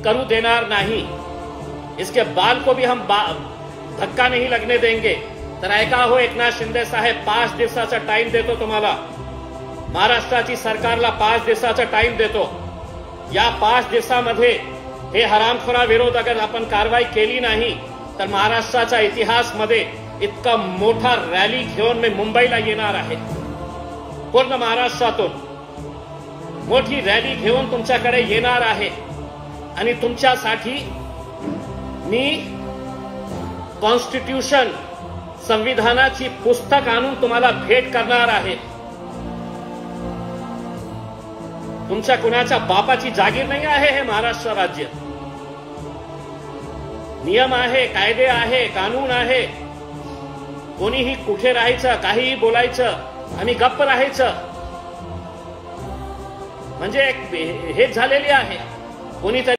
करू देणार नाही। इसके बाल को भी हम धक्का नहीं लगने देंगे। तर ऐका हो एकनाथ शिंदे साहेब, 5 दिवसाचा टाइम देतो तुम्हाला, महाराष्ट्राची सरकारला 5 दिवसाचा टाइम देतो। या 5 दिवसामध्ये हे हरामखोराविरोध अगर आपण कारवाई केली नाही तर महाराष्ट्राच्या इतिहासमध्ये इतका मोठा रॅली घेऊन मी मुंबईला येणार आहे। पूर्ण महाराष्ट्रातून मोठी रॅली घेऊन तुमच्याकडे येणार आहे आणि तुमच्यासाठी मी कॉन्स्टिट्यूशन संविधानाची पुस्तक आणून तुम्हाला भेट करणार आहे। तुमच्या कुणाच्या बापाची जागीर नाही आहे हे महाराष्ट्र राज्य। नियम आहे, कायदे आहे, कानून आहे। कोणीही कुठे राहायचं, काहीही बोलायचं आणि गप्प राहायचं म्हणजे हेच झालेली आहे। कोणीतरी